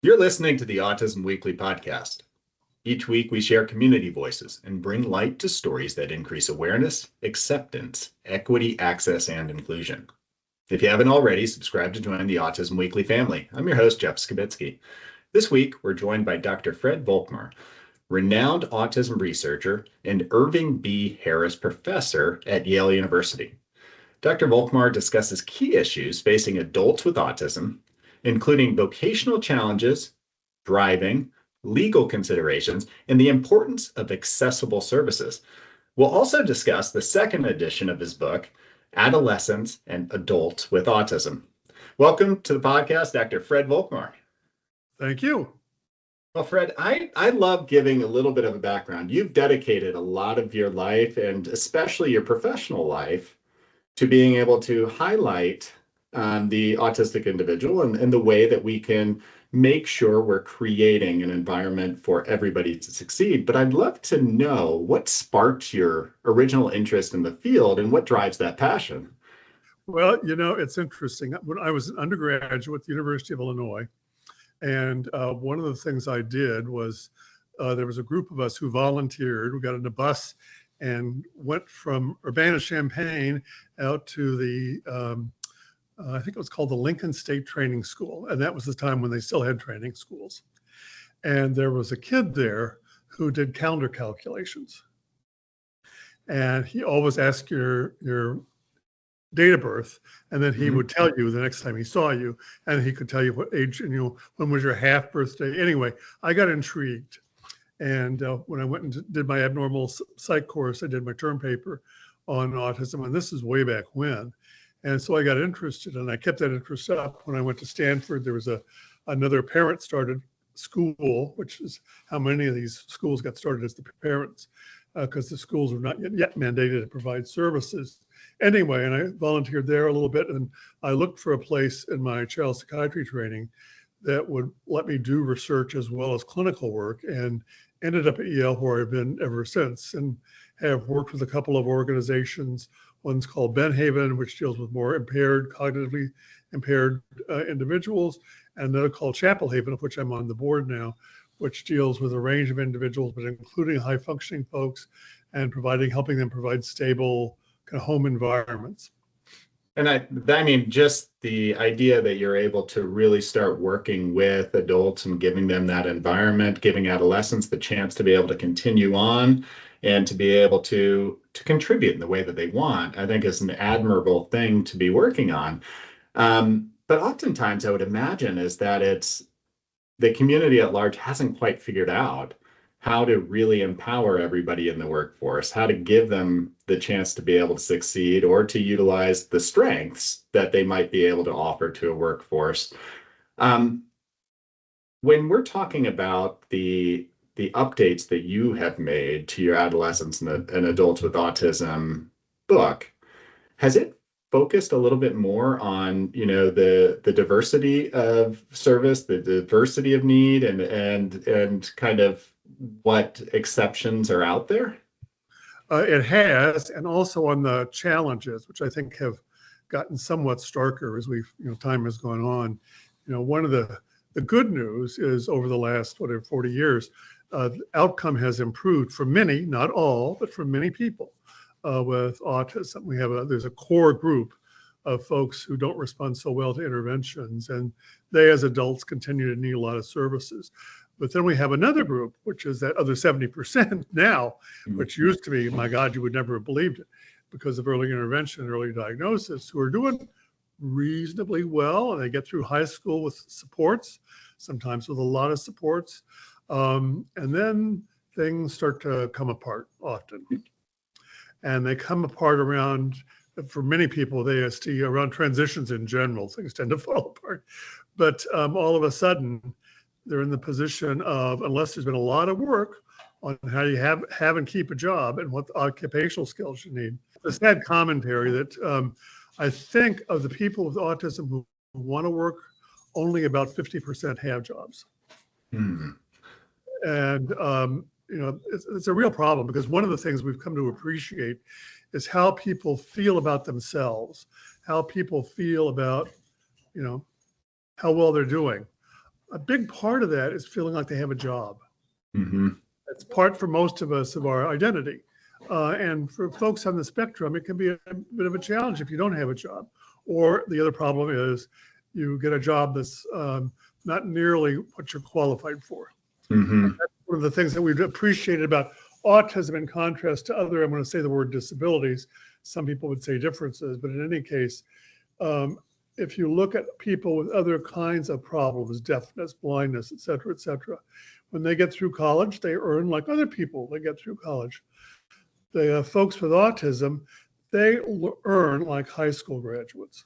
You're listening to the Autism Weekly podcast. Each week, we share community voices and bring light to stories that increase awareness, acceptance, equity, access, and inclusion. If you haven't already, subscribe to join the Autism Weekly family. I'm your host, Jeff Skibitsky. This week, we're joined by Dr. Fred Volkmar, renowned autism researcher and Irving B. Harris Professor at Yale University. Dr. Volkmar discusses key issues facing adults with autism, including vocational challenges, driving, legal considerations, and the importance of accessible services. We'll also discuss the second edition of his book, Adolescents and Adults with Autism. Welcome to the podcast, Dr. Fred Volkmar. Thank you. Well, Fred, I love giving a little bit of a background. You've dedicated a lot of your life, and especially your professional life, to being able to highlight the autistic individual and the way that we can make sure we're creating an environment for everybody to succeed. But I'd love to know what sparked your original interest in the field and what drives that passion. Well, it's interesting. When I was an undergraduate at the University of Illinois, and one of the things I did was there was a group of us who volunteered. We got in a bus and went from Urbana-Champaign out to the I think it was called the Lincoln State Training School. And that was the time when they still had training schools. And there was a kid there who did calendar calculations. And he always asked your date of birth, and then he would tell you the next time he saw you, and he could tell you what age, and when was your half birthday. Anyway, I got intrigued. And when I went and did my abnormal psych course, I did my term paper on autism, and this is way back when. And so I got interested, and I kept that interest up. When I went to Stanford, there was another parent-started school, which is how many of these schools got started as the parents, because the schools were not yet mandated to provide services. Anyway, and I volunteered there a little bit, and I looked for a place in my child psychiatry training that would let me do research as well as clinical work, and ended up at Yale, where I've been ever since, and have worked with a couple of organizations. One's called Benhaven, which deals with more cognitively impaired individuals, and another called Chapel Haven, of which I'm on the board now, which deals with a range of individuals, but including high-functioning folks, and helping them provide stable kind of home environments. And I mean, just the idea that you're able to really start working with adults and giving them that environment, giving adolescents the chance to be able to continue on and to be able to contribute in the way that they want, I think is an admirable thing to be working on. But oftentimes I would imagine is that it's the community at large hasn't quite figured out how to really empower everybody in the workforce, how to give them the chance to be able to succeed or to utilize the strengths that they might be able to offer to a workforce. When we're talking about the updates that you have made to your Adolescents and Adults with Autism book, has it focused a little bit more on, the diversity of service, the diversity of need, and kind of what exceptions are out there? It has, and also on the challenges, which I think have gotten somewhat starker as time has gone on. One of the good news is over the last 40 years, the outcome has improved for many, not all, but for many people with autism. There's a core group of folks who don't respond so well to interventions, and they as adults continue to need a lot of services. But then we have another group, which is that other 70% now, which used to be, my God, you would never have believed it, because of early intervention, early diagnosis, who are doing reasonably well, and they get through high school with supports, sometimes with a lot of supports. And then things start to come apart often. And they come apart around, for many people with ASD, around transitions in general. Things tend to fall apart. But all of a sudden, they're in the position of, unless there's been a lot of work on how you have and keep a job and what occupational skills you need. The sad commentary that I think of the people with autism who want to work, only about 50% have jobs. Mm-hmm. And, it's a real problem, because one of the things we've come to appreciate is how people feel about themselves, how people feel about, how well they're doing. a big part of that is feeling like they have a job. Mm-hmm. That's part for most of us of our identity. And for folks on the spectrum, it can be a bit of a challenge if you don't have a job. Or the other problem is you get a job that's not nearly what you're qualified for. Mm-hmm. That's one of the things that we've appreciated about autism in contrast to other, I'm going to say the word disabilities. Some people would say differences, but in any case, if you look at people with other kinds of problems, deafness, blindness, et cetera, when they get through college, they earn like other people. They get through college. The folks with autism, they earn like high school graduates.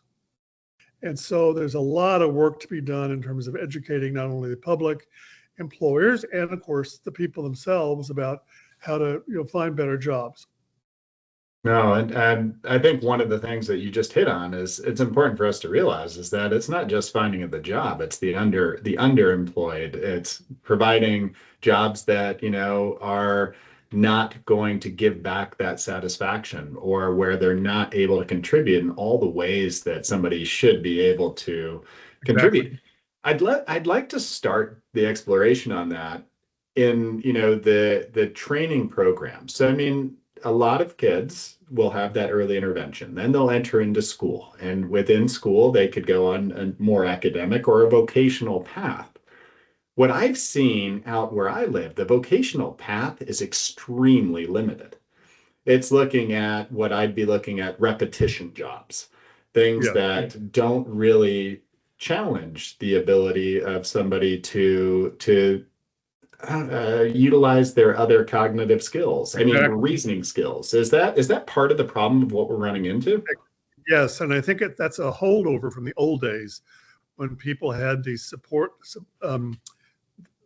And so there's a lot of work to be done in terms of educating not only the public, employers, and of course the people themselves about how to find better jobs. No, and I think one of the things that you just hit on is it's important for us to realize is that it's not just finding the job, it's the underemployed. It's providing jobs that, are not going to give back that satisfaction, or where they're not able to contribute in all the ways that somebody should be able to contribute. Exactly. I'd like to start the exploration on that in, the training program. So, I mean, a lot of kids will have that early intervention. Then they'll enter into school, and within school, they could go on a more academic or a vocational path. What I've seen out where I live, the vocational path is extremely limited. It's looking at what I'd be looking at repetition jobs, things that don't really challenge the ability of somebody to utilize their other cognitive skills. I mean, reasoning skills. Is that part of the problem of what we're running into? Yes, and I think that's a holdover from the old days when people had these support,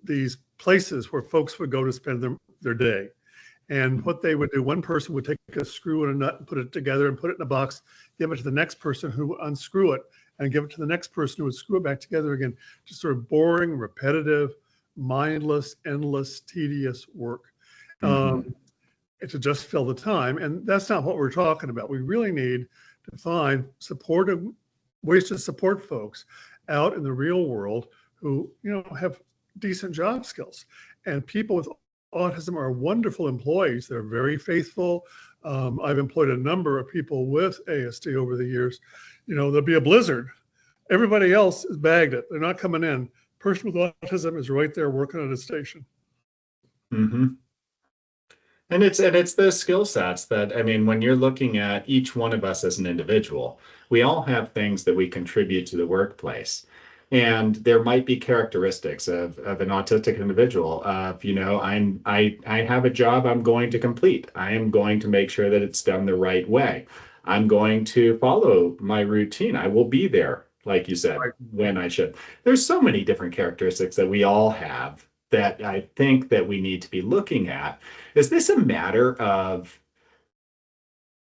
these places where folks would go to spend their day. And what they would do, one person would take a screw and a nut and put it together and put it in a box, give it to the next person who would unscrew it, and give it to the next person who would screw it back together again. Just sort of boring, repetitive, mindless, endless, tedious work to just fill the time. And that's not what we're talking about. We really need to find supportive ways to support folks out in the real world who, have decent job skills. And people with autism are wonderful employees. They're very faithful. I've employed a number of people with ASD over the years. There'll be a blizzard. Everybody else has bagged it. They're not coming in. Person with autism is right there working at a station. Mm-hmm. And it's those skill sets that, I mean, when you're looking at each one of us as an individual, we all have things that we contribute to the workplace. And there might be characteristics of an autistic individual of, I have a job I'm going to complete. I am going to make sure that it's done the right way. I'm going to follow my routine. I will be there, like you said, when I should. There's so many different characteristics that we all have that I think that we need to be looking at. Is this a matter of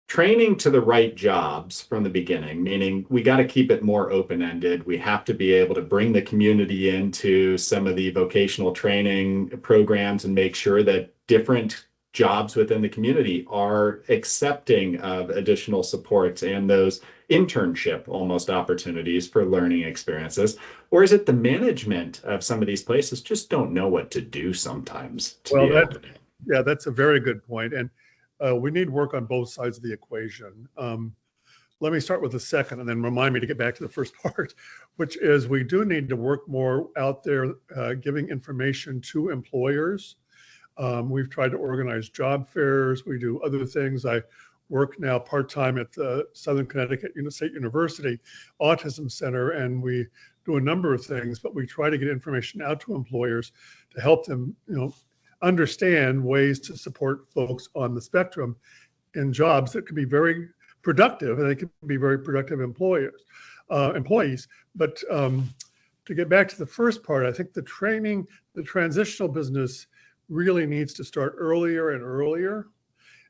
training to the right jobs from the beginning, meaning we got to keep it more open-ended. We have to be able to bring the community into some of the vocational training programs and make sure that different jobs within the community are accepting of additional supports and those internship almost opportunities for learning experiences? Or is it the management of some of these places just don't know what to do sometimes to be able to do? Yeah, that's a very good point. And we need work on both sides of the equation. Let me start with the second and then remind me to get back to the first part, which is we do need to work more out there giving information to employers. We've tried to organize job fairs. We do other things. I work now part-time at the Southern Connecticut State University Autism Center, and we do a number of things, but we try to get information out to employers to help them, understand ways to support folks on the spectrum in jobs that can be very productive, and they can be very productive employees. But to get back to the first part, I think the training, the transitional business really needs to start earlier and earlier.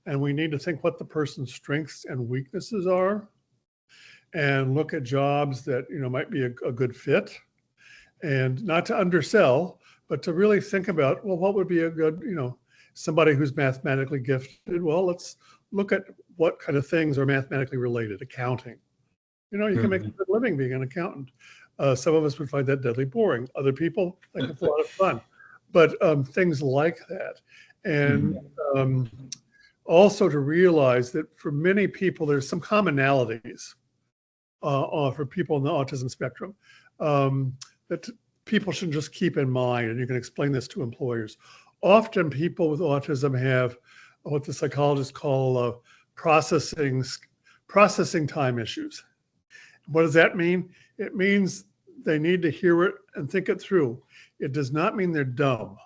And we need to think what the person's strengths and weaknesses are and look at jobs that, might be a good fit, and not to undersell, but to really think about, well, what would be a good, somebody who's mathematically gifted? Well, let's look at what kind of things are mathematically related. Accounting. You can make a good living being an accountant. Some of us would find that deadly boring. Other people think it's a lot of fun. But things like that. And also to realize that for many people, there's some commonalities for people in the autism spectrum that people should just keep in mind. And you can explain this to employers. Often people with autism have what the psychologists call processing time issues. What does that mean? It means they need to hear it and think it through. It does not mean they're dumb.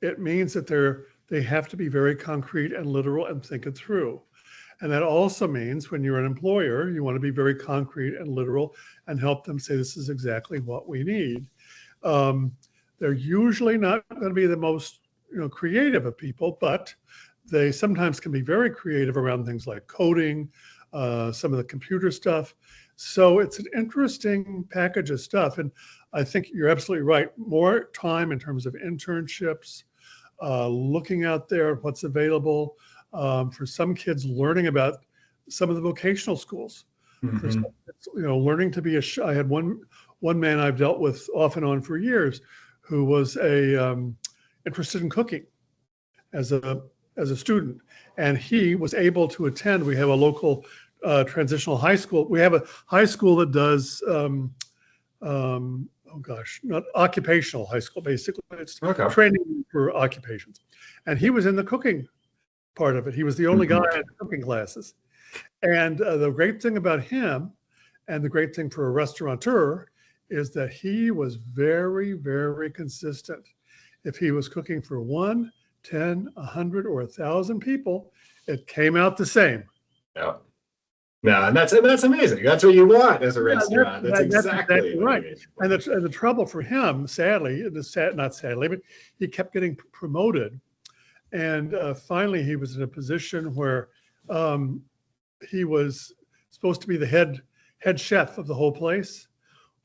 It means that they have to be very concrete and literal and think it through. And that also means when you're an employer, you want to be very concrete and literal and help them say, this is exactly what we need. They're usually not going to be the most creative of people, but they sometimes can be very creative around things like coding, some of the computer stuff. So it's an interesting package of stuff. And I think you're absolutely right. More time in terms of internships, looking out there, what's available. For some kids, learning about some of the vocational schools. For some kids, learning to be I had one man I've dealt with off and on for years who was interested in cooking as a student, and he was able to attend. We have a local transitional high school. We have a high school that does not occupational high school, basically. It's training for occupations. And he was in the cooking part of it. He was the only guy in the cooking classes. And the great thing about him, and the great thing for a restaurateur, is that he was very, very consistent. If he was cooking for 1, 10, 100, or 1,000 people, it came out the same. Yeah. No, and that's amazing. That's what you want as a restaurant. That's exactly right. And the trouble for him, sadly, not sadly, but he kept getting promoted. And finally, he was in a position where he was supposed to be the head chef of the whole place.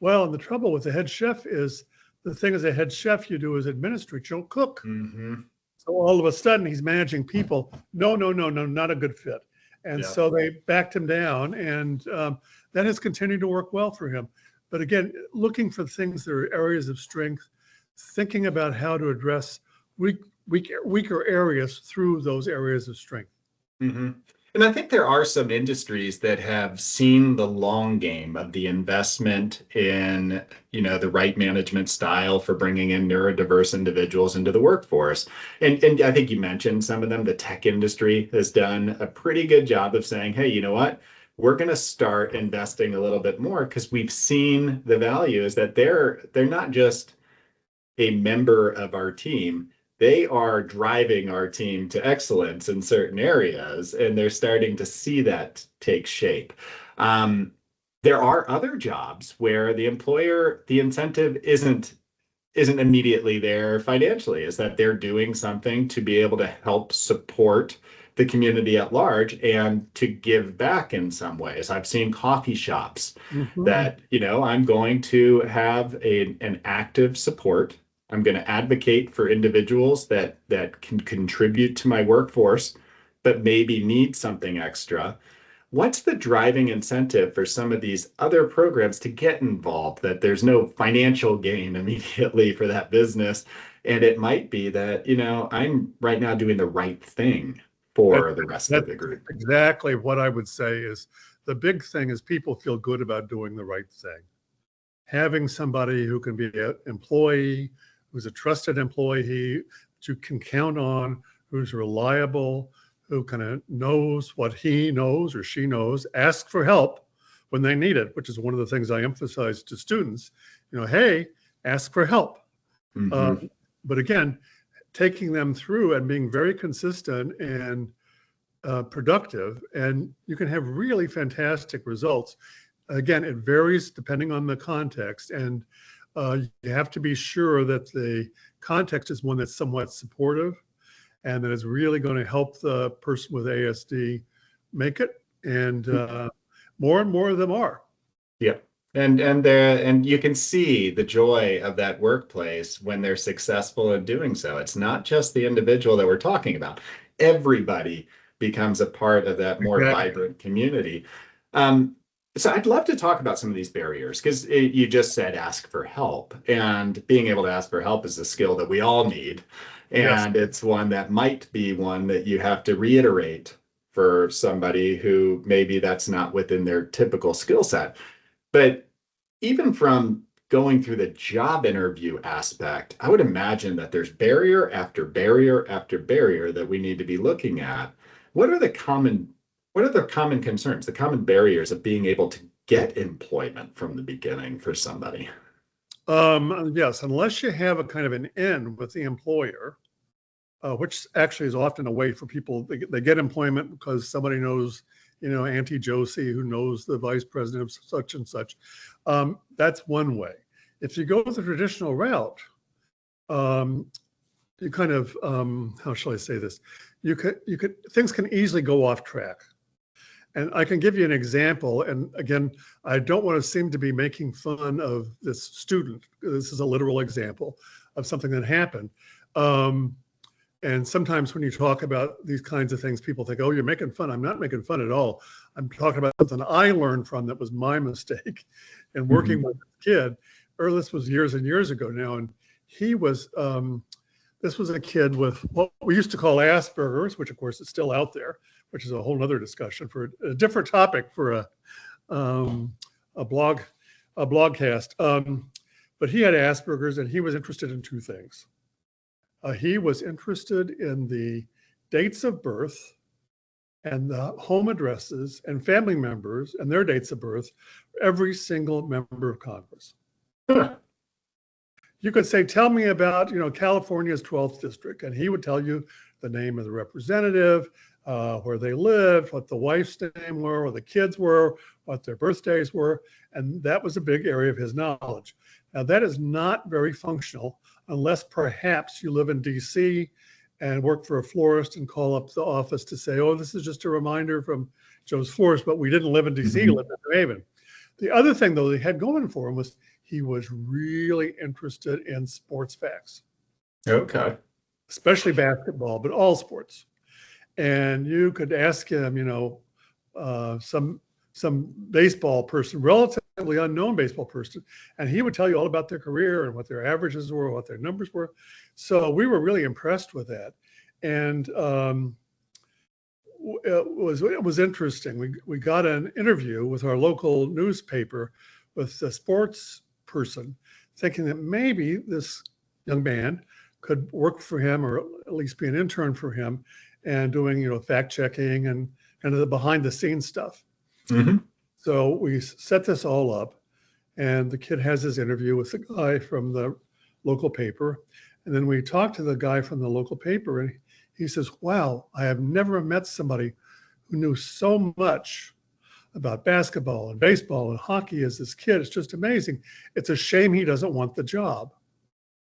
Well, and the trouble with the head chef is, the thing as a head chef, you do is administrate, you don't cook. So all of a sudden, he's managing people. No, not a good fit. And so they backed him down, and that has continued to work well for him. But again, looking for things that are areas of strength, thinking about how to address weaker areas through those areas of strength. And I think there are some industries that have seen the long game of the investment in, the right management style for bringing in neurodiverse individuals into the workforce. And I think you mentioned some of them. The tech industry has done a pretty good job of saying, hey, you know what? We're going to start investing a little bit more because we've seen the value is that they're not just a member of our team. They are driving our team to excellence in certain areas, and they're starting to see that take shape. There are other jobs where the incentive isn't immediately there financially, is that they're doing something to be able to help support the community at large and to give back in some ways. I've seen coffee shops that, I'm going to have an active support. I'm going to advocate for individuals that can contribute to my workforce, but maybe need something extra. What's the driving incentive for some of these other programs to get involved, that there's no financial gain immediately for that business? And it might be that, I'm right now doing the right thing for the rest of the group. Exactly what I would say is the big thing is people feel good about doing the right thing. Having somebody who can be an employee, who's a trusted employee that you can count on, who's reliable, who kind of knows what he knows or she knows, ask for help when they need it, which is one of the things I emphasize to students. Hey, ask for help. But again, taking them through and being very consistent and productive, and you can have really fantastic results. Again, it varies depending on the context, and you have to be sure that the context is one that's somewhat supportive and that is really going to help the person with ASD make it. And more and more of them are. Yeah. And you can see the joy of that workplace when they're successful in doing so. It's not just the individual that we're talking about. Everybody becomes a part of that more vibrant community. So I'd love to talk about some of these barriers because you just said ask for help, and being able to ask for help is a skill that we all need. Yes. And it's one that might be one that you have to reiterate for somebody who maybe that's not within their typical skill set. But even from going through the job interview aspect, I would imagine that there's barrier after barrier after barrier that we need to be looking at. What are the common what are the common concerns, the common barriers of being able to get employment from the beginning for somebody? Yes, unless you have a kind of an in with the employer, which actually is often a way for people, they get employment because somebody knows, Auntie Josie, who knows the vice president of such and such. That's one way. If you go the traditional route, you kind of, how shall I say this? Things can easily go off track. And I can give you an example. And again, I don't want to seem to be making fun of this student. This is a literal example of something that happened. And sometimes when you talk about these kinds of things, people think, oh, you're making fun. I'm not making fun at all. I'm talking about something I learned from that was my mistake in working with a kid. This was years and years ago now. And he was, this was a kid with what we used to call Asperger's, which of course is still out there, which is a whole nother discussion for a different topic for a blogcast. But he had Asperger's, and he was interested in two things. He was interested in the dates of birth and the home addresses and family members and their dates of birth for every single member of Congress. You could say, tell me about, California's 12th district, and he would tell you the name of the representative, where they lived, what the wife's name were, or the kids were, what their birthdays were. And that was a big area of his knowledge. Now, that is not very functional unless perhaps you live in DC and work for a florist and call up the office to say, oh, this is just a reminder from Joe's florist, but we didn't live in DC, we lived in New Haven. The other thing, though, they had going for him was he was really interested in sports facts. Okay. Especially basketball, but all sports. And you could ask him, some baseball person, relatively unknown baseball person, and he would tell you all about their career and what their averages were, what their numbers were. So we were really impressed with that. And it was interesting. We got an interview with our local newspaper with a sports person, thinking that maybe this young man could work for him or at least be an intern for him and doing, fact checking and kind of the behind the scenes stuff. Mm-hmm. So we set this all up, and the kid has his interview with the guy from the local paper. And then we talked to the guy from the local paper, and he says, wow, I have never met somebody who knew so much about basketball and baseball and hockey as this kid. It's just amazing. It's a shame he doesn't want the job.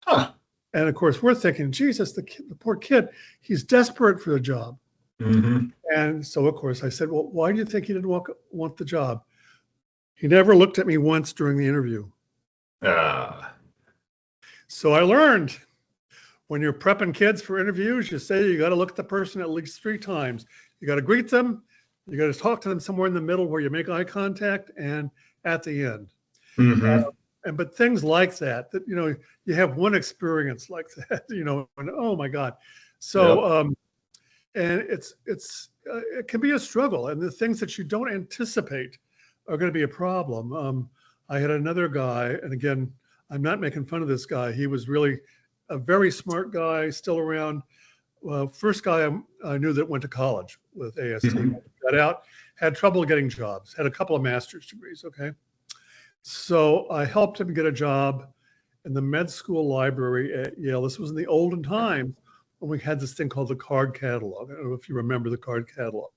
Huh. And of course, we're thinking, Jesus, the poor kid, he's desperate for the job. Mm-hmm. And so, of course, I said, well, why do you think he didn't want the job? He never looked at me once during the interview. So I learned when you're prepping kids for interviews, you say you got to look at the person at least 3 times. You got to greet them. You got to talk to them somewhere in the middle where you make eye contact, and at the end. Mm-hmm. But things like that, you have one experience like that, and oh my God. So, Yep. And it can be a struggle, and the things that you don't anticipate are going to be a problem. I had another guy, and again, I'm not making fun of this guy. He was really a very smart guy, still around. First guy I knew that went to college with AST, Mm-hmm. got out, had trouble getting jobs, had a couple of master's degrees. Okay. So I helped him get a job in the med school library at Yale. This was in the olden times when we had this thing called the card catalog. I don't know if you remember the card catalog.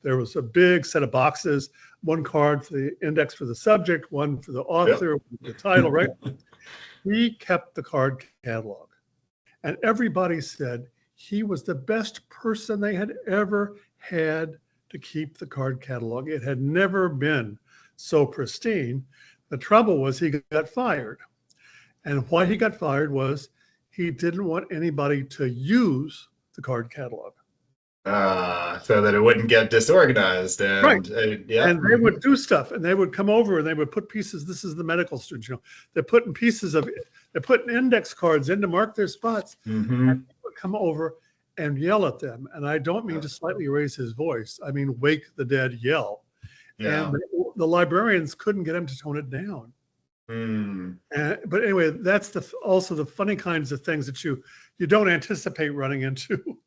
There was a big set of boxes, one card for the index for the subject, one for the author, the title, right? He kept the card catalog. And everybody said he was the best person they had ever had to keep the card catalog. It had never been so pristine. The trouble was he got fired. And why he got fired was he didn't want anybody to use the card catalog. So that it wouldn't get disorganized. Right. And yeah. And they would do stuff, and they would come over and they would put pieces. This is the medical students, they're putting pieces of, they're putting index cards in to mark their spots. And Hmm. he would come over and yell at them. And I don't mean to slightly raise his voice. I mean, wake the dead yell. And Yeah. the librarians couldn't get him to tone it down. Mm. But anyway, that's also the funny kinds of things that you don't anticipate running into.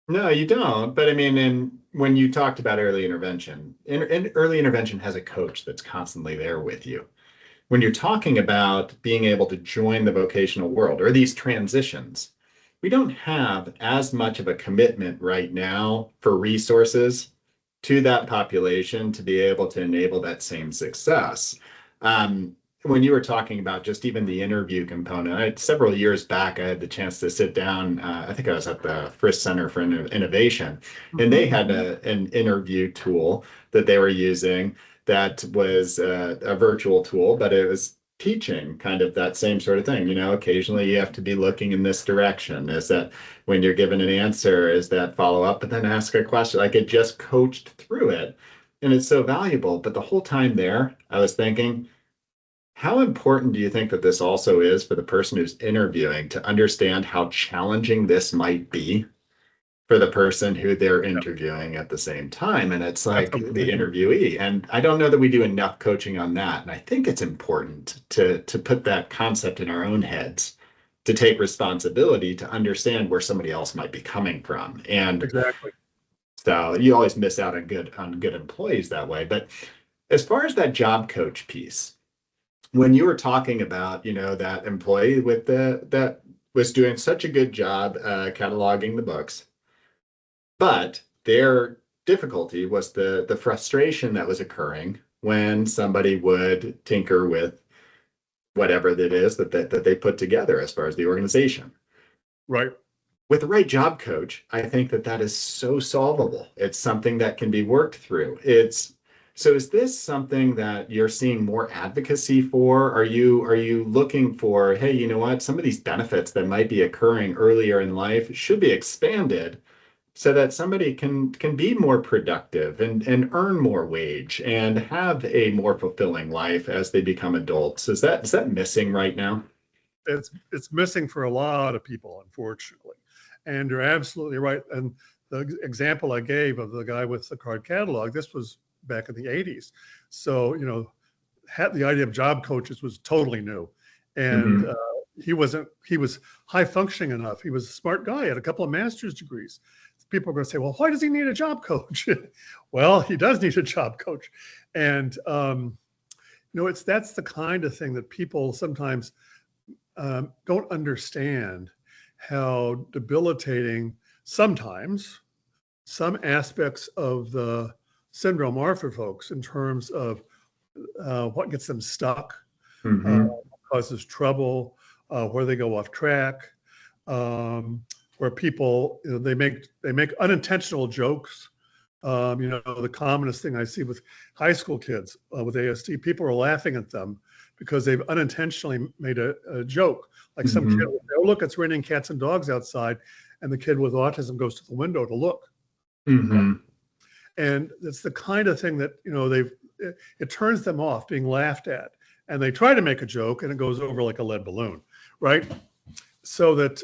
No, you don't. But I mean, when you talked about early intervention, early intervention has a coach that's constantly there with you. When you're talking about being able to join the vocational world or these transitions, we don't have as much of a commitment right now for resources to that population to be able to enable that same success. When you were talking about just even the interview component, several years back, I had the chance to sit down. I think I was at the Frisk Center for Innovation, and they had an interview tool that they were using that was a virtual tool, but it was teaching kind of that same sort of thing. Occasionally you have to be looking in this direction. Is that when you're given an answer, is that follow up, but then ask a question? Like it just coached through it. And it's so valuable. But the whole time there, I was thinking, how important do you think that this also is for the person who's interviewing to understand how challenging this might be for the person who they're Yeah, interviewing at the same time? And it's like the absolutely. interviewee. And I don't know that we do enough coaching on that. And I think it's important to put that concept in our own heads, to take responsibility, to understand where somebody else might be coming from. And Exactly. so you always miss out on good employees that way. But as far as that job coach piece, when you were talking about, that employee with that was doing such a good job cataloging the books, but their difficulty was the frustration that was occurring when somebody would tinker with whatever it is that they put together as far as the organization. Right. With the right job coach, I think that is so solvable. It's something that can be worked through. So is this something that you're seeing more advocacy for? Are you looking for, hey, you know what? Some of these benefits that might be occurring earlier in life should be expanded so that somebody can be more productive and earn more wage and have a more fulfilling life as they become adults. Is that missing right now? It's missing for a lot of people, unfortunately. And you're absolutely right. And the example I gave of the guy with the card catalog, this was back in the 80s. So, the idea of job coaches was totally new. And Hmm. he was high functioning enough. He was a smart guy, had a couple of master's degrees. People are going to say, well, why does he need a job coach? Well, he does need a job coach. And, that's the kind of thing that people sometimes don't understand how debilitating sometimes some aspects of the syndrome are for folks in terms of what gets them stuck, uh, Hmm. causes trouble, where they go off track, where people they make unintentional jokes. The commonest thing I see with high school kids with ASD, people are laughing at them because they've unintentionally made a joke. Like some kid Hmm. will say, "Oh, look, it's raining cats and dogs outside," and the kid with autism goes to the window to look. Hmm. And it's the kind of thing that it turns them off being laughed at, and they try to make a joke, and it goes over like a lead balloon, right? So that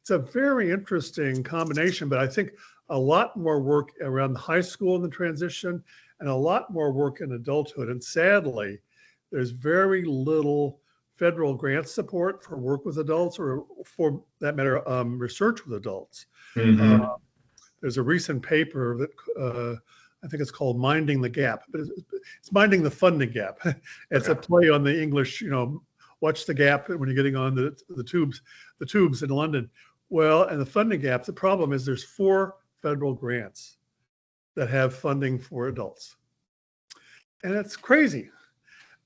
it's a very interesting combination. But I think a lot more work around the high school in the transition, and a lot more work in adulthood. And sadly, there's very little federal grant support for work with adults, or for that matter, research with adults. Uh, Hmm. there's a recent paper that I think it's called "Minding the Gap," but it's "Minding the Funding Gap." It's a Okay. play on the English, watch the gap when you're getting on the tubes in London. Well, and the funding gap, the problem is there's 4 federal grants that have funding for adults. And it's crazy.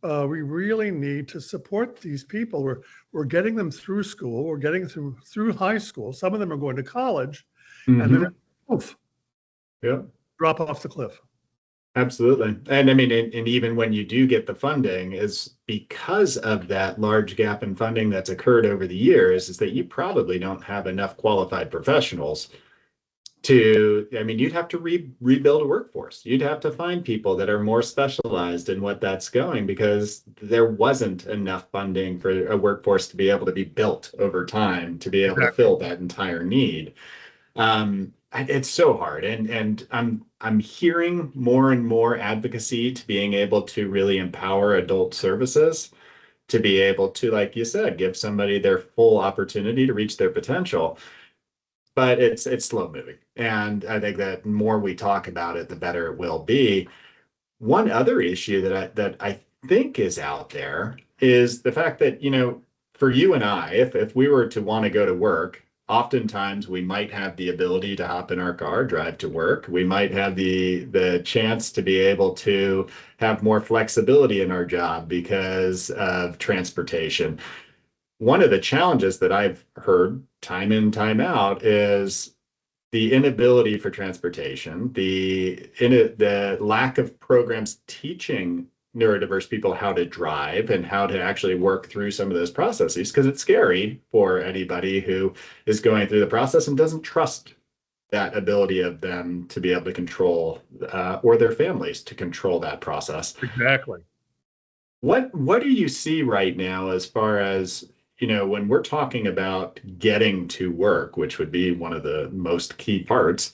We really need to support these people. We're getting them through school. We're getting them through high school. Some of them are going to college, and then Hmm. poof, Yeah. drop off the cliff. Absolutely. And I mean, and even when you do get the funding, is because of that large gap in funding that's occurred over the years, is that you probably don't have enough qualified professionals I mean, you'd have to rebuild a workforce. You'd have to find people that are more specialized in what that's going, because there wasn't enough funding for a workforce to be able to be built over time to be able to Exactly. fill that entire need. It's so hard, and I'm hearing more and more advocacy to being able to really empower adult services to be able to, like you said, give somebody their full opportunity to reach their potential. But it's slow moving, and I think that the more we talk about it, the better it will be. One other issue that I think is out there is the fact that, for you and I, if we were to want to go to work, oftentimes we might have the ability to hop in our car, drive to work. We might have the chance to be able to have more flexibility in our job because of transportation. One of the challenges that I've heard time in, time out is the inability for transportation, the lack of programs teaching neurodiverse people how to drive and how to actually work through some of those processes, because it's scary for anybody who is going through the process and doesn't trust that ability of them to be able to control, or their families to control that process. Exactly. What do you see right now as far as, when we're talking about getting to work, which would be one of the most key parts,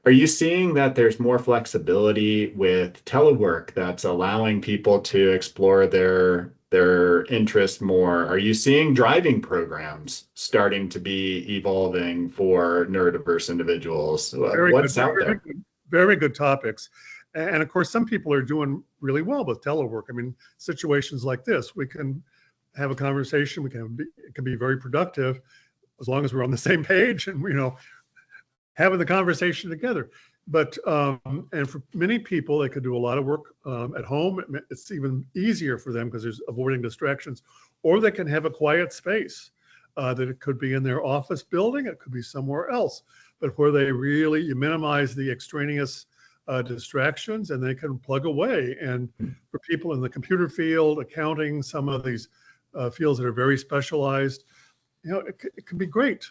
are you seeing that there's more flexibility with telework that's allowing people to explore their interest more? Are you seeing driving programs starting to be evolving for neurodiverse individuals? Very good, What's out there? very good topics. And of course, some people are doing really well with telework. I mean, situations like this, we can have a conversation. It can be very productive as long as we're on the same page and, having the conversation together. But, and for many people, they could do a lot of work at home. It's even easier for them because there's avoiding distractions, or they can have a quiet space that it could be in their office building. It could be somewhere else, but where you minimize the extraneous distractions and they can plug away. And for people in the computer field, accounting, some of these fields that are very specialized, it can be great.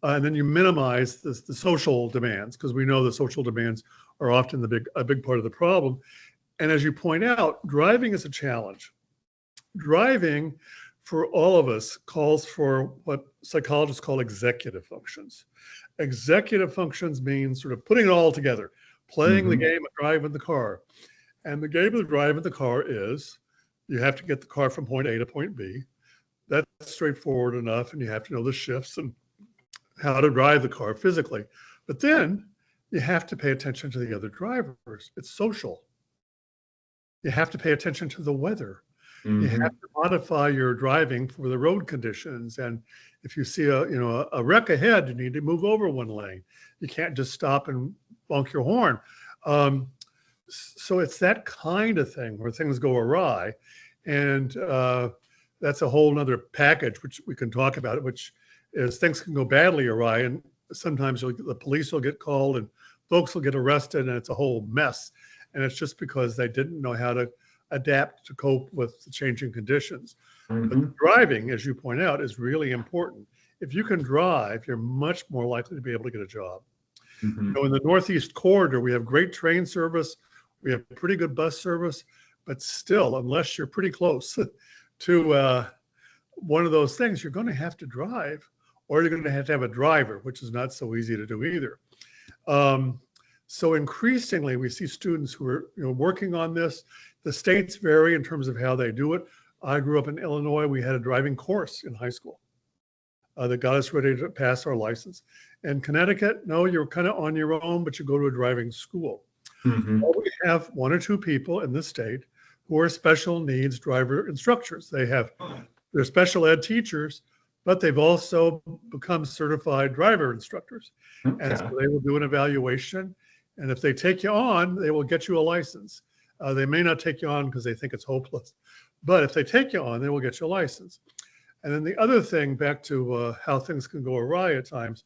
And then you minimize the social demands, because we know the social demands are often a big part of the problem. And as you point out, driving is a challenge. Driving for all of us calls for what psychologists call executive functions. Executive functions mean sort of putting it all together, playing the game of driving the car. And the game of driving the car is you have to get the car from point A to point B. That's straightforward enough, and you have to know the shifts and how to drive the car physically. But then you have to pay attention to the other drivers. It's social. You have to pay attention to the weather. You have to modify your driving for the road conditions. And if you see a wreck ahead, you need to move over one lane. You can't just stop and bonk your horn. So it's that kind of thing where things go awry. And that's a whole nother package, which we can talk about, which is things can go badly awry. And sometimes the police will get called and folks will get arrested, and it's a whole mess. And it's just because they didn't know how to adapt to cope with the changing conditions. But driving, as you point out, is really important. If you can drive, you're much more likely to be able to get a job. In the Northeast Corridor, we have great train service. We have pretty good bus service, but still, unless you're pretty close to one of those things, you're going to have to drive, or you're going to have a driver, which is not so easy to do either. So increasingly, we see students who are working on this. The states vary in terms of how they do it. I grew up in Illinois. We had a driving course in high school that got us ready to pass our license. In Connecticut, no, you're kind of on your own, but you go to a driving school. Well, we have one or two people in the state who are special needs driver instructors. They're special ed teachers, but they've also become certified driver instructors. And so they will do an evaluation. And if they take you on, they will get you a license. They may not take you on because they think it's hopeless, but if they take you on, they will get you a license. And then the other thing, back to how things can go awry at times,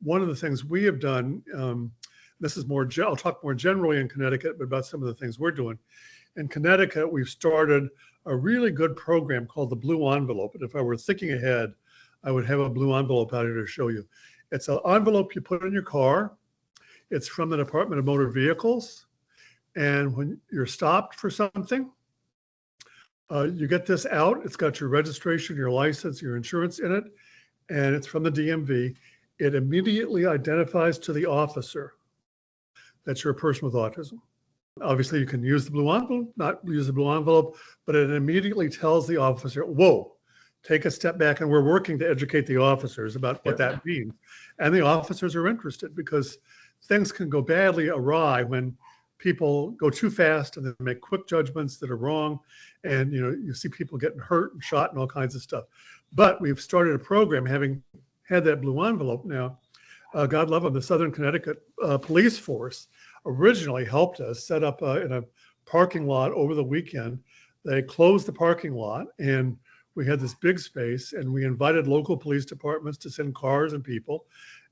one of the things we have done, this is I'll talk more generally in Connecticut, but about some of the things we're doing. In Connecticut, we've started a really good program called the Blue Envelope. And if I were thinking ahead, I would have a blue envelope out here to show you. It's an envelope you put in your car. It's from the Department of Motor Vehicles. And when you're stopped for something, you get this out. It's got your registration, your license, your insurance in it, and it's from the DMV. It immediately identifies to the officer that you're a person with autism. Obviously, you can use the blue envelope, not use the blue envelope, but it immediately tells the officer, whoa, take a step back. And we're working to educate the officers about what that means. And the officers are interested because things can go badly awry when people go too fast and they make quick judgments that are wrong. And, you know, you see people getting hurt and shot and all kinds of stuff. But we've started a program, having had that blue envelope now. God love them, the Southern Connecticut Police Force originally helped us set up in a parking lot over the weekend. They closed the parking lot and we had this big space, and we invited local police departments to send cars and people.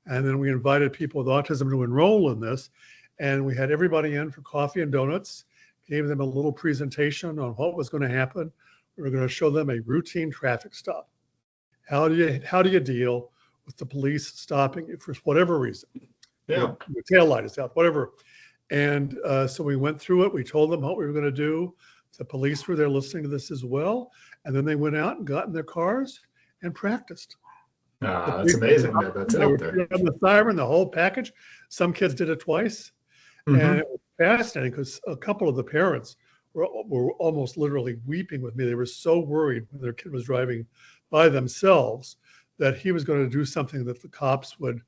And then we invited people with autism to enroll in this. And we had everybody in for coffee and donuts, gave them a little presentation on what was going to happen. We were going to show them a routine traffic stop. How do you deal with the police stopping you for whatever reason? Yeah. Your tail light is out, whatever. And so we went through it. We told them what we were going to do. The police were there listening to this as well. And then they went out and got in their cars and practiced. That's amazing that that's out there. The siren, the whole package. Some kids did it twice. Mm-hmm. And it was fascinating because a couple of the parents were almost literally weeping with me. They were so worried when their kid was driving by themselves that he was going to do something that the cops would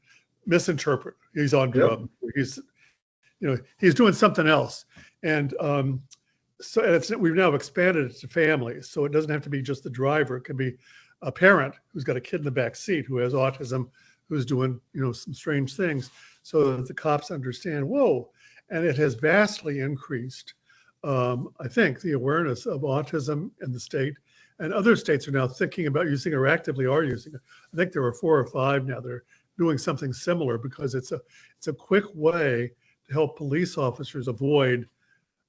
misinterpret. He's on drugs. Yep. He's doing something else. And so we've now expanded it to families. So it doesn't have to be just the driver. It can be a parent who's got a kid in the back seat who has autism, who's doing, some strange things, so that the cops understand, whoa. And it has vastly increased, I think, the awareness of autism in the state. And other states are now thinking about using it or actively are using it. I think there are 4 or 5 now that are doing something similar because it's a quick way to help police officers avoid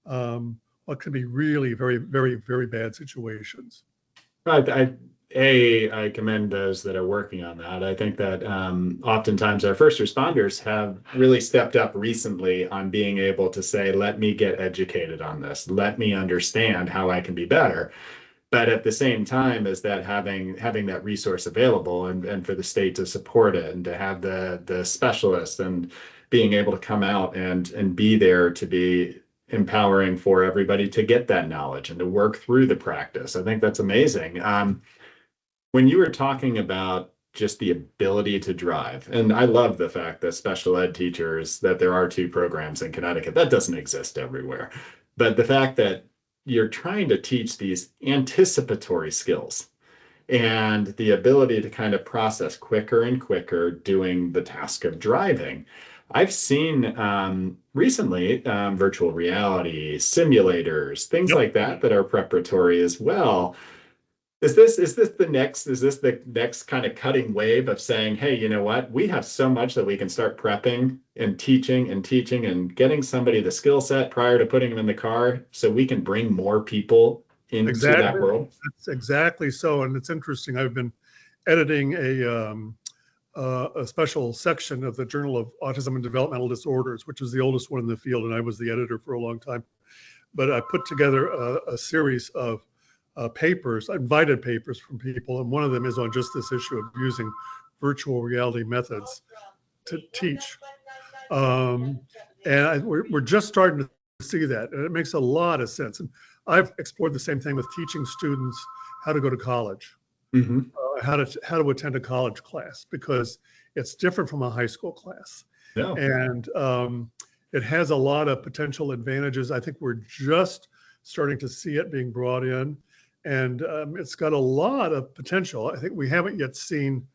what can be really very, very, very bad situations. I commend those that are working on that. I think that oftentimes our first responders have really stepped up recently on being able to say, let me get educated on this. Let me understand how I can be better. But at the same time as that, having that resource available and for the state to support it and to have the specialists and being able to come out and be there to be empowering for everybody to get that knowledge and to work through the practice. I think that's amazing. When you were talking about just the ability to drive, and I love the fact that special ed teachers, that there are 2 programs in Connecticut, that doesn't exist everywhere. But the fact that you're trying to teach these anticipatory skills and the ability to kind of process quicker and quicker doing the task of driving. I've seen recently virtual reality simulators, things like that are preparatory as well. Is this the next kind of cutting wave of saying, hey, you know what? We have so much that we can start prepping and teaching and getting somebody the skill set prior to putting them in the car so we can bring more people into that world? That's exactly so. And it's interesting. I've been editing a special section of the Journal of Autism and Developmental Disorders, which is the oldest one in the field, and I was the editor for a long time. But I put together a series of papers, invited papers from people, and one of them is on just this issue of using virtual reality methods to teach. We're just starting to see that, and it makes a lot of sense. And I've explored the same thing with teaching students how to go to college. Mm-hmm. How to attend a college class, because it's different from a high school class. Yeah. And it has a lot of potential advantages. I think we're just starting to see it being brought in, and it's got a lot of potential. I think we haven't yet seen,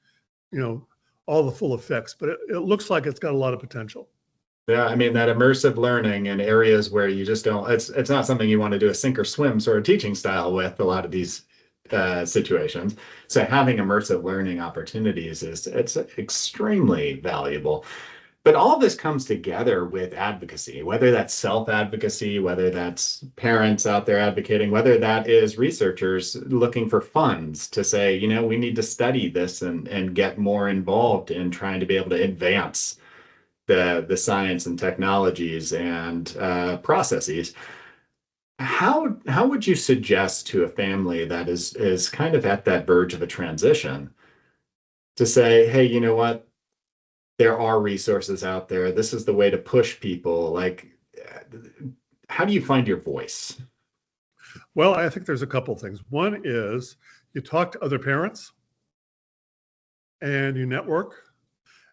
all the full effects, but it looks like it's got a lot of potential. Yeah, I mean, that immersive learning in areas where you just don't, it's not something you want to do a sink or swim sort of teaching style with a lot of these situations. So having immersive learning opportunities it's extremely valuable. But all this comes together with advocacy, whether that's self-advocacy, whether that's parents out there advocating, whether that is researchers looking for funds to say, we need to study this and get more involved in trying to be able to advance the science and technologies and processes. How would you suggest to a family that is kind of at that verge of a transition to say, hey, you know what? There are resources out there. This is the way to push people. Like, how do you find your voice? Well, I think there's a couple things. One is you talk to other parents and you network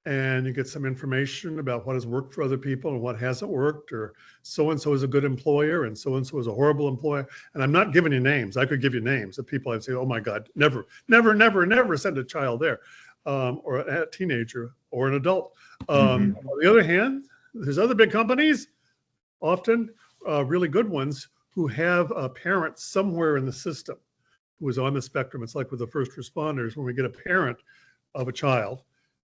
and you get some information about what has worked for other people and what hasn't worked, or so-and-so is a good employer and so-and-so is a horrible employer. And I'm not giving you names. I could give you names of people I'd say, oh my God, never, never, never, never send a child there, or a teenager or an adult. On the other hand, there's other big companies, often really good ones, who have a parent somewhere in the system who is on the spectrum. It's like with the first responders, when we get a parent of a child,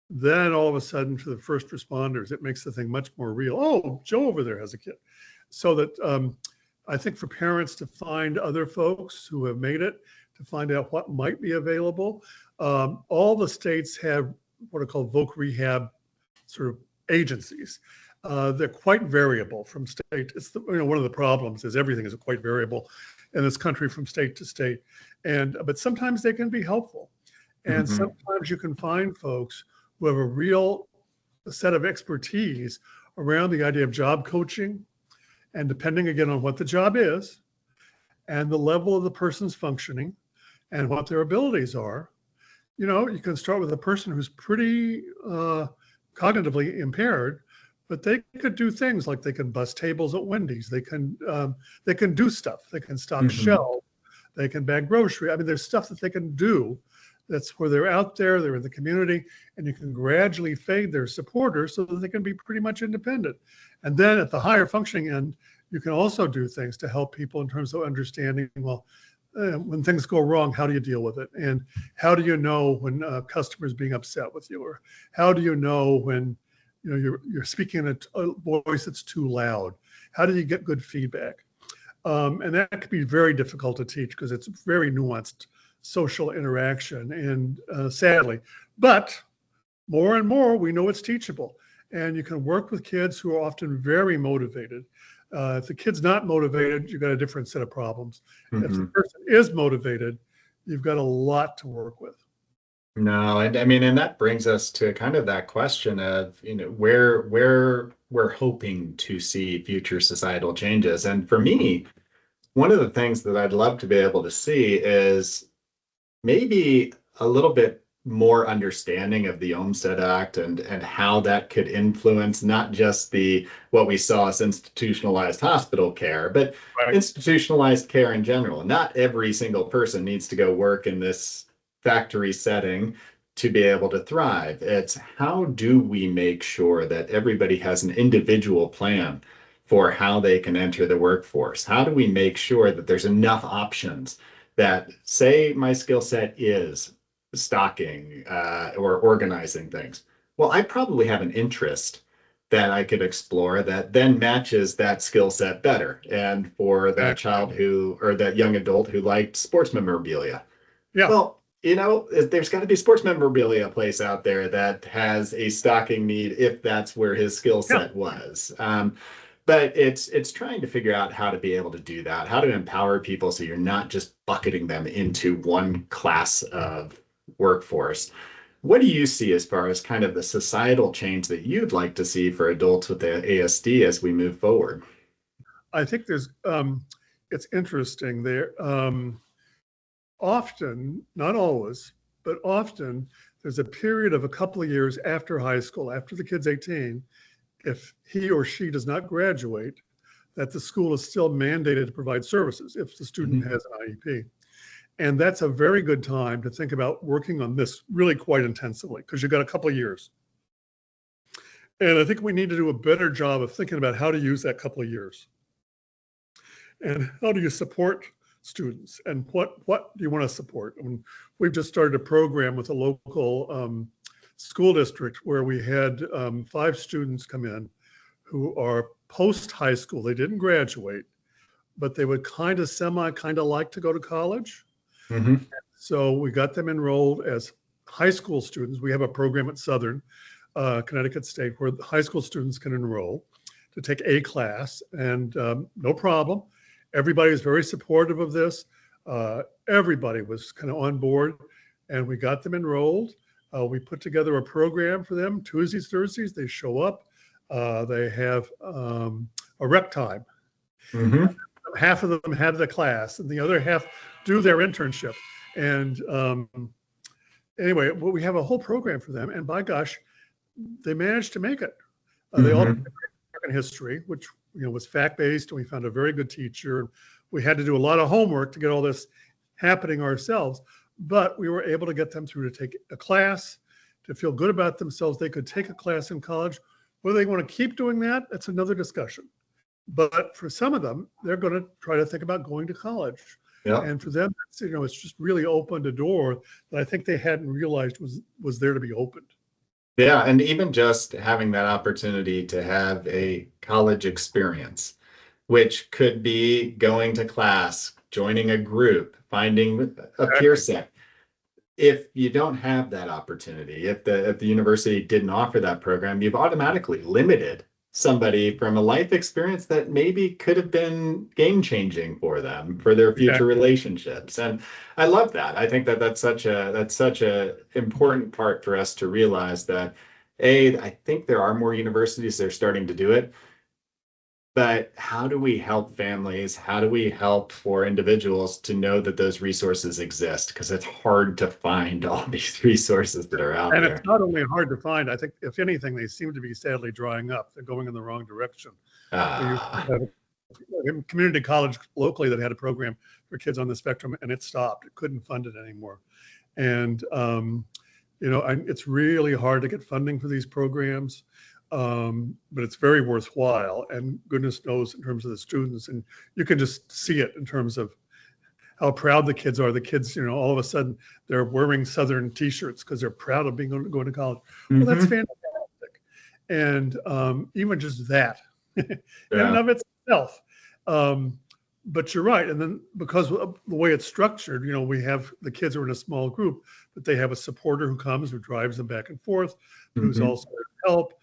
then all of a sudden for the first responders, it makes the thing much more real. Oh, Joe over there has a kid. So that I think for parents to find other folks who have made it, to find out what might be available. All the states have what are called voc rehab sort of agencies. They're quite variable from state. It's one of the problems is everything is quite variable in this country from state to state. But sometimes they can be helpful. And sometimes you can find folks who have a real set of expertise around the idea of job coaching, and depending again on what the job is and the level of the person's functioning and what their abilities are. You can start with a person who's pretty cognitively impaired, but they could do things like they can bus tables at Wendy's. They can do stuff. They can stock shelves. They can bag grocery. I mean, there's stuff that they can do. That's where they're out there, they're in the community, and you can gradually fade their supporters so that they can be pretty much independent. And then at the higher functioning end, you can also do things to help people in terms of understanding, well, when things go wrong, how do you deal with it? And how do you know when a customer is being upset with you? Or how do you know when you're speaking in a voice that's too loud? How do you get good feedback? And that can be very difficult to teach because it's very nuanced social interaction, and sadly, but more and more we know it's teachable, and you can work with kids who are often very motivated. If the kid's not motivated, you've got a different set of problems. If the person is motivated, you've got a lot to work with. No, and I mean, and that brings us to kind of that question of, where we're hoping to see future societal changes. And for me, one of the things that I'd love to be able to see is maybe a little bit more understanding of the Olmstead Act and how that could influence not just what we saw as institutionalized hospital care, but institutionalized care in general. Not every single person needs to go work in this factory setting to be able to thrive. It's how do we make sure that everybody has an individual plan for how they can enter the workforce? How do we make sure that there's enough options that, say my skill set is stocking or organizing things? Well, I probably have an interest that I could explore that then matches that skill set better. And for that child or that young adult who liked sports memorabilia, well, there's got to be sports memorabilia place out there that has a stocking need if that's where his skill set was. But it's trying to figure out how to be able to do that, how to empower people so you're not just bucketing them into one class of workforce. What do you see as far as kind of the societal change that you'd like to see for adults with the ASD as we move forward? I think it's interesting there. Often, not always, but often there's a period of a couple of years after high school, after the kid's 18, if he or she does not graduate, that the school is still mandated to provide services if the student has an IEP. And that's a very good time to think about working on this really quite intensively, because you've got a couple of years. And I think we need to do a better job of thinking about how to use that couple of years. And how do you support students? And what do you want to support? I mean, we've just started a program with a local school district where we had 5 students come in who are post-high school. They didn't graduate, but they would kind of like to go to college. So we got them enrolled as high school students. We have a program at Southern Connecticut State, where high school students can enroll to take a class, and no problem. Everybody is very supportive of this. Everybody was kind of on board, and we got them enrolled. We put together a program for them. Tuesdays, Thursdays, they show up. They have a rec time. Mm-hmm. Half of them have the class, and the other half do their internship. And anyway, well, we have a whole program for them, and by gosh, they managed to make it. They all took American history, which was fact-based, and we found a very good teacher. We had to do a lot of homework to get all this happening ourselves, but we were able to get them through to take a class, to feel good about themselves. They could take a class in college. Whether they want to keep doing that, that's another discussion. But for some of them, they're going to try to think about going to college. Yeah. And for them, it's just really opened a door that I think they hadn't realized was there to be opened. Yeah, and even just having that opportunity to have a college experience, which could be going to class, joining a group, finding a peer set. If you don't have that opportunity, if the university didn't offer that program, you've automatically limited somebody from a life experience that maybe could have been game-changing for them, for their future relationships. And I love that. I think that's such a important part for us to realize that, I think there are more universities that are starting to do it. But how do we help families? How do we help for individuals to know that those resources exist? Because it's hard to find all these resources that are out there. And it's not only hard to find, I think, if anything, they seem to be sadly drying up. They're going in the wrong direction. Community college locally that had a program for kids on the spectrum, and it stopped. It couldn't fund it anymore. And, it's really hard to get funding for these programs. But it's very worthwhile, and goodness knows in terms of the students, and you can just see it in terms of how proud the kids are. The kids, all of a sudden they're wearing Southern t-shirts because they're proud of going to college. Well, that's fantastic. And even just that in and of itself. But you're right. And then because of the way it's structured, we have the kids are in a small group, but they have a supporter who comes, who drives them back and forth, who's also there to help.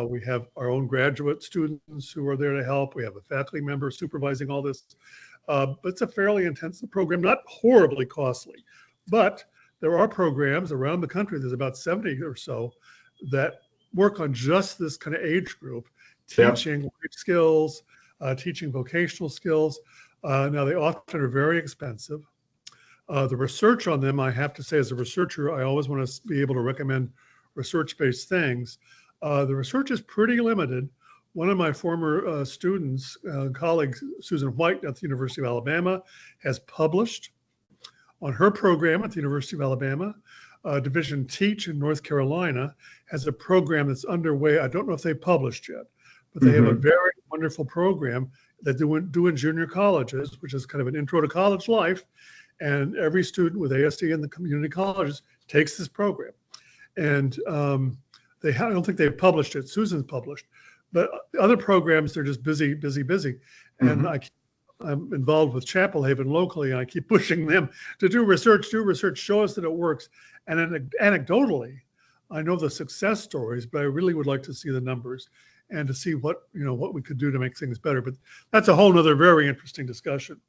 We have our own graduate students who are there to help. We have a faculty member supervising all this. But it's a fairly intensive program, not horribly costly. But there are programs around the country, there's about 70 or so, that work on just this kind of age group, teaching life skills, teaching vocational skills. Now, they often are very expensive. The research on them, I have to say, as a researcher, I always want to be able to recommend research-based things. The research is pretty limited. One of my former students, colleagues, Susan White at the University of Alabama, has published on her program at the University of Alabama. Division Teach in North Carolina has a program that's underway. I don't know if they published yet, but they have a very wonderful program that do in junior colleges, which is kind of an intro to college life. And every student with ASD in the community colleges takes this program. And I don't think they've published it. Susan's published. But other programs, they're just busy. And I'm involved with Chapel Haven locally, and I keep pushing them to do research, show us that it works. And anecdotally, I know the success stories, but I really would like to see the numbers and to see what we could do to make things better. But that's a whole nother very interesting discussion.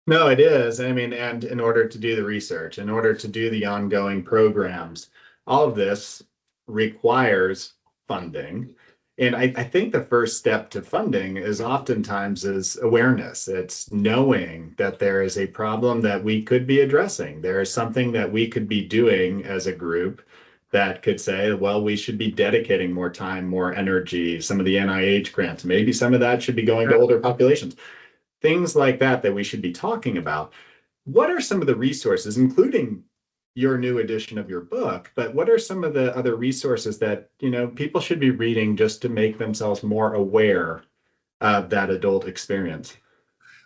No, it is. I mean, and in order to do the research, in order to do the ongoing programs, all of this requires funding. And I think the first step to funding is oftentimes awareness. It's knowing that there is a problem that we could be addressing. There is something that we could be doing as a group that could say, well, we should be dedicating more time, more energy, some of the NIH grants, maybe some of that should be going to older populations. Things like that we should be talking about. What are some of the resources, including your new edition of your book, but what are some of the other resources that people should be reading just to make themselves more aware of that adult experience?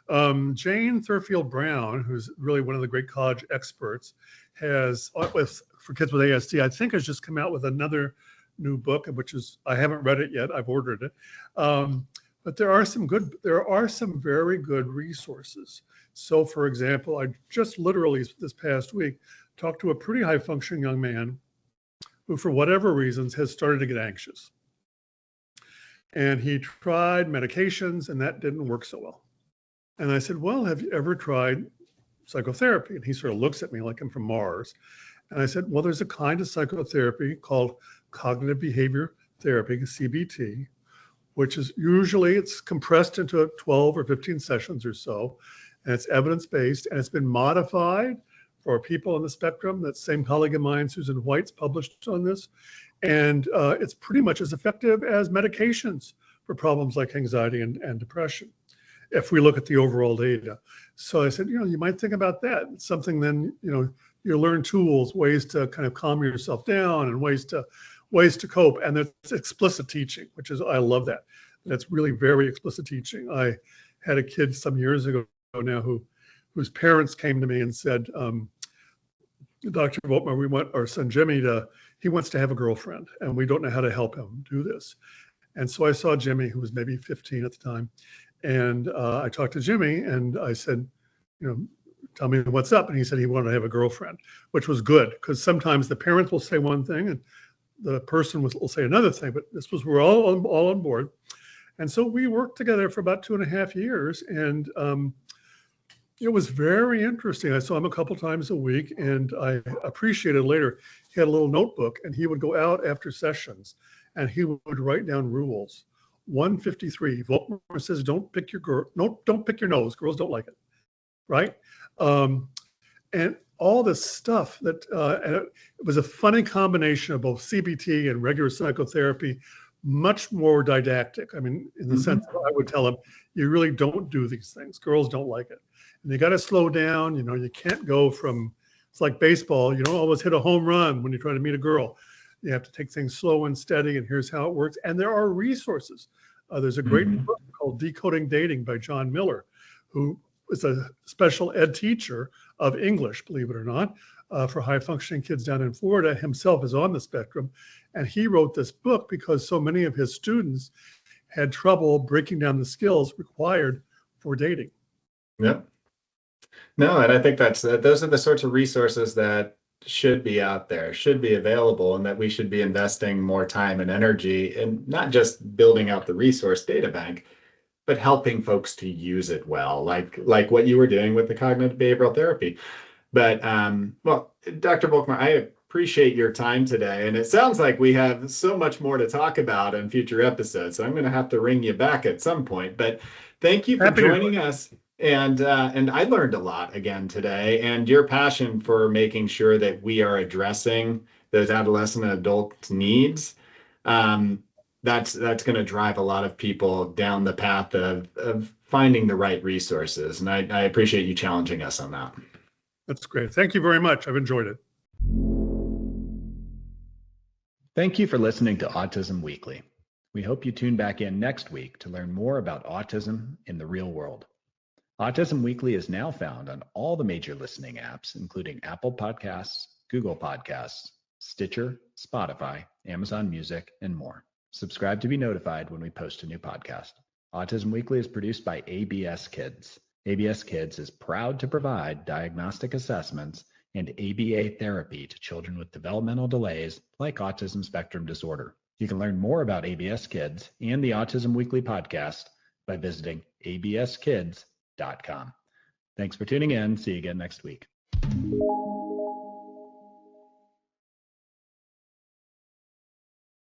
Jane Thurfield Brown, who's really one of the great college experts, has, for kids with ASD, I think has just come out with another new book, which is, I haven't read it yet, I've ordered it. But there are some very good resources. So for example, I just literally this past week talked to a pretty high functioning young man who, for whatever reasons, has started to get anxious. And he tried medications, and that didn't work so well. And I said, well, have you ever tried psychotherapy? And he sort of looks at me like I'm from Mars. And I said, well, there's a kind of psychotherapy called cognitive behavior therapy, CBT, which is usually, it's compressed into 12 or 15 sessions or so, and it's evidence-based, and it's been modified for people on the spectrum. That same colleague of mine, Susan White's published on this, and it's pretty much as effective as medications for problems like anxiety and depression, if we look at the overall data. So I said, you might think about that. It's something then, you learn tools, ways to kind of calm yourself down and ways to cope. And it's explicit teaching, which is, I love that. That's really very explicit teaching. I had a kid some years ago now whose parents came to me and said, Dr. Volkmar, we want our son Jimmy he wants to have a girlfriend, and we don't know how to help him do this. And so I saw Jimmy, who was maybe 15 at the time, and I talked to Jimmy, and I said, tell me what's up. And he said he wanted to have a girlfriend, which was good, because sometimes the parents will say one thing and the person will say another thing, but we're all on board. And so we worked together for about 2.5 years, and it was very interesting. I saw him a couple times a week, and I appreciated later, he had a little notebook, and he would go out after sessions, and he would write down rules. 153, Volkmar says, don't pick your nose. Girls don't like it, right? And all this stuff that, and it was a funny combination of both CBT and regular psychotherapy, much more didactic. I mean, in the sense that I would tell them, you really don't do these things. Girls don't like it. And you got to slow down. You can't go from, it's like baseball. You don't always hit a home run when you're trying to meet a girl. You have to take things slow and steady, and here's how it works. And there are resources. There's a great book called Decoding Dating by John Miller, who is a special ed teacher of English, believe it or not, for high-functioning kids down in Florida. Himself is on the spectrum. And he wrote this book because so many of his students had trouble breaking down the skills required for dating. Yeah. No, and I think those are the sorts of resources that should be out there, should be available, and that we should be investing more time and energy in, not just building out the resource data bank, but helping folks to use it well, like what you were doing with the cognitive behavioral therapy. But well, Dr. Volkmar, I appreciate your time today, and it sounds like we have so much more to talk about in future episodes. So I'm going to have to ring you back at some point. But thank you for joining us. And I learned a lot again today, and your passion for making sure that we are addressing those adolescent and adult needs. That's going to drive a lot of people down the path of finding the right resources. And I appreciate you challenging us on that. That's great. Thank you very much. I've enjoyed it. Thank you for listening to Autism Weekly. We hope you tune back in next week to learn more about autism in the real world. Autism Weekly is now found on all the major listening apps, including Apple Podcasts, Google Podcasts, Stitcher, Spotify, Amazon Music, and more. Subscribe to be notified when we post a new podcast. Autism Weekly is produced by ABS Kids. ABS Kids is proud to provide diagnostic assessments and ABA therapy to children with developmental delays like autism spectrum disorder. You can learn more about ABS Kids and the Autism Weekly podcast by visiting abskids.com. Thanks for tuning in. See you again next week.